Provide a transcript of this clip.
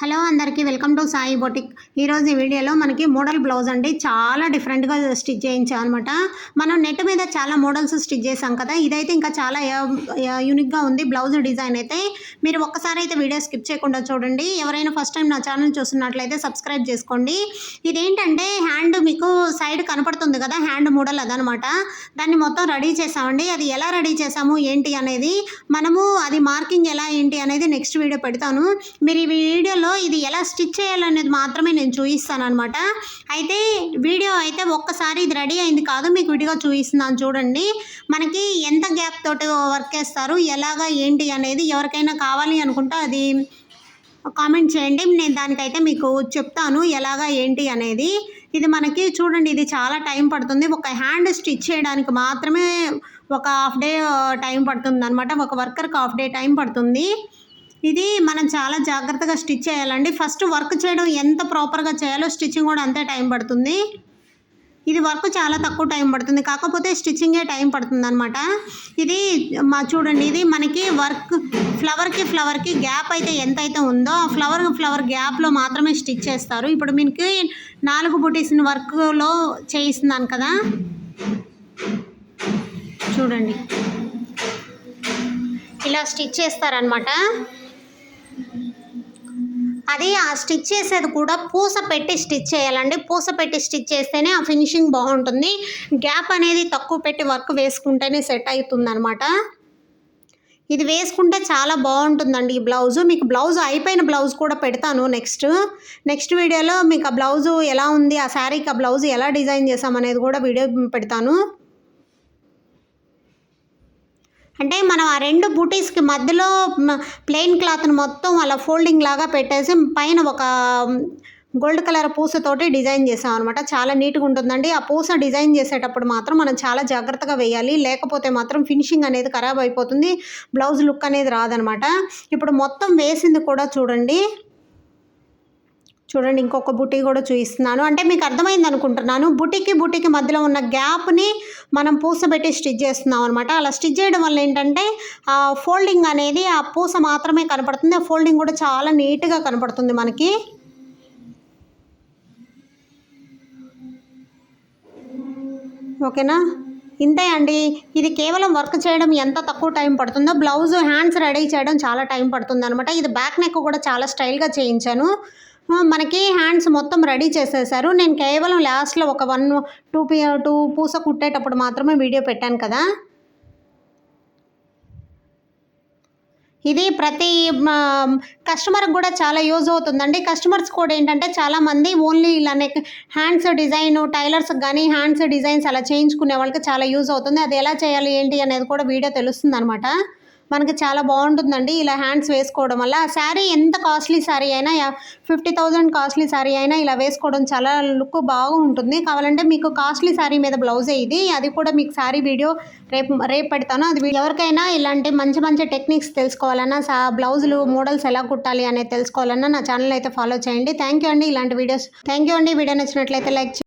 Hello అందరికీ welcome to Sai boutique. ఈరోజు ఈ వీడియోలో మనకి మోడల్ బ్లౌజ్ అండి చాలా డిఫరెంట్గా స్టిచ్ చేయించాం అనమాట. మనం నెట్ మీద చాలా మోడల్స్ స్టిచ్ చేసాం కదా, ఇదైతే ఇంకా చాలా యూనిక్గా ఉంది బ్లౌజ్ డిజైన్ అయితే. మీరు ఒక్కసారి అయితే వీడియో స్కిప్ చేయకుండా చూడండి. ఎవరైనా ఫస్ట్ టైం నా ఛానల్ చూస్తున్నట్లయితే సబ్స్క్రైబ్ చేసుకోండి. ఇదేంటంటే హ్యాండ్ మీకు సైడ్ కనపడుతుంది కదా, హ్యాండ్ మోడల్ అదనమాట. దాన్ని మొత్తం రెడీ చేసామండి. అది ఎలా రెడీ చేసాము ఏంటి అనేది, మనము అది మార్కింగ్ ఎలా ఏంటి అనేది నెక్స్ట్ వీడియో పెడతాను. మీరు ఈ వీడియోలో ఇది ఎలా స్టిచ్ చేయాలనేది మాత్రమే నేను చూపిస్తాను అనమాట. అయితే వీడియో అయితే ఒక్కసారి ఇది రెడీ అయింది కాదు, మీకు విడిగా చూపిస్తున్నాను చూడండి. మనకి ఎంత గ్యాప్ తోటి వర్క్ చేస్తారు, ఎలాగా ఏంటి అనేది ఎవరికైనా కావాలి అనుకుంటే అది కామెంట్ చేయండి. నేను దానికైతే మీకు చెప్తాను ఎలాగా ఏంటి అనేది. ఇది మనకి చూడండి, ఇది చాలా టైం పడుతుంది. ఒక హ్యాండ్ స్టిచ్ చేయడానికి మాత్రమే ఒక హాఫ్ డే టైం పడుతుంది అనమాట. ఒక వర్కర్కి హాఫ్ డే టైం పడుతుంది. ఇది మనం చాలా జాగ్రత్తగా స్టిచ్ చేయాలండి. ఫస్ట్ వర్క్ చేయడం ఎంత ప్రాపర్గా చేయాలో స్టిచ్చింగ్ కూడా అంతే టైం పడుతుంది. ఇది వర్క్ చాలా తక్కువ టైం పడుతుంది, కాకపోతే స్టిచ్చింగే టైం పడుతుంది అనమాట. ఇది చూడండి, ఇది మనకి వర్క్ ఫ్లవర్కి గ్యాప్ అయితే ఎంతైతే ఉందో ఆ ఫ్లవర్ గ్యాప్లో మాత్రమే స్టిచ్ చేస్తారు. ఇప్పుడు మీకు 4 బుటీస్ని వర్క్లో చేయిస్తున్నాను కదా, చూడండి ఇలా స్టిచ్ చేస్తారనమాట. అది ఆ స్టిచ్ చేసేది కూడా పూస పెట్టి స్టిచ్ చేయాలండి. పూస పెట్టి స్టిచ్ చేస్తేనే ఆ ఫినిషింగ్ బాగుంటుంది. గ్యాప్ అనేది తక్కువ పెట్టి వర్క్ వేసుకుంటేనే సెట్ అవుతుంది అనమాట. ఇది వేసుకుంటే చాలా బాగుంటుందండి ఈ బ్లౌజు. మీకు బ్లౌజ్ అయిపోయిన బ్లౌజ్ కూడా పెడతాను నెక్స్ట్ వీడియోలో. మీకు ఆ బ్లౌజు ఎలా ఉంది, ఆ శారీకి ఆ బ్లౌజు ఎలా డిజైన్ చేసామనేది కూడా వీడియో పెడతాను. అంటే మనం ఆ 2 బూటీస్కి మధ్యలో ప్లెయిన్ క్లాత్ని మొత్తం అలా ఫోల్డింగ్ లాగా పెట్టేసి పైన ఒక గోల్డ్ కలర్ పూసతోటి డిజైన్ చేసాం అనమాట. చాలా నీట్గా ఉంటుందండి. ఆ పూస డిజైన్ చేసేటప్పుడు మాత్రం మనం చాలా జాగ్రత్తగా వేయాలి, లేకపోతే మాత్రం ఫినిషింగ్ అనేది ఖరాబ్ అయిపోతుంది, బ్లౌజ్ లుక్ అనేది రాదనమాట. ఇప్పుడు మొత్తం వేసింది కూడా చూడండి, ఇంకొక బుటీ కూడా చూపిస్తున్నాను. అంటే మీకు అర్థమైంది అనుకుంటున్నాను. బుటీకి మధ్యలో ఉన్న గ్యాప్ని మనం పూస పెట్టి స్టిచ్ చేస్తున్నాం అనమాట. అలా స్టిచ్ చేయడం వల్ల ఏంటంటే ఆ ఫోల్డింగ్ అనేది ఆ పూస మాత్రమే కనపడుతుంది. ఆ ఫోల్డింగ్ కూడా చాలా నీట్గా కనపడుతుంది మనకి. ఓకేనా, ఇంతే అండి. ఇది కేవలం వర్క్ చేయడం ఎంత తక్కువ టైం పడుతుందో బ్లౌజ్ హ్యాండ్స్ రెడీ చేయడం చాలా టైం పడుతుంది అనమాట. ఇది బ్యాక్ నెక్ కూడా చాలా స్టైల్గా చేయించాను. మనకి హ్యాండ్స్ మొత్తం రెడీ చేసేసారు. నేను కేవలం లాస్ట్లో ఒక 1-2 పూస కుట్టేటప్పుడు మాత్రమే వీడియో పెట్టాను కదా. ఇది ప్రతి కస్టమర్కి కూడా చాలా యూజ్ అవుతుందండి. కస్టమర్స్ కూడా ఏంటంటే చాలామంది ఓన్లీ ఇలానే హ్యాండ్స్ డిజైన్, టైలర్స్కి కానీ హ్యాండ్స్ డిజైన్స్ అలా చేయించుకునే వాళ్ళకి చాలా యూజ్ అవుతుంది. అది ఎలా చేయాలి ఏంటి అనేది కూడా వీడియో తెలుస్తుంది అనమాట. మనకి చాలా బాగుంటుందండి ఇలా హ్యాండ్స్ వేసుకోవడం వల్ల. శారీ ఎంత కాస్ట్లీ శారీ అయినా, 50,000 కాస్ట్లీ శారీ అయినా ఇలా వేసుకోవడం చాలా లుక్ బాగుంటుంది. కావాలంటే మీకు కాస్ట్లీ శారీ మీద బ్లౌజే ఇది, అది కూడా మీకు శారీ వీడియో రేపు పెడతాను. అది ఎవరికైనా ఇలాంటి మంచి టెక్నిక్స్ తెలుసుకోవాలన్నా, బ్లౌజులు మోడల్స్ ఎలా కుట్టాలి అనేది తెలుసుకోవాలన్నా నా ఛానల్ అయితే ఫాలో చేయండి. థ్యాంక్ యూ అండి. వీడియో నచ్చినట్లయితే లైక్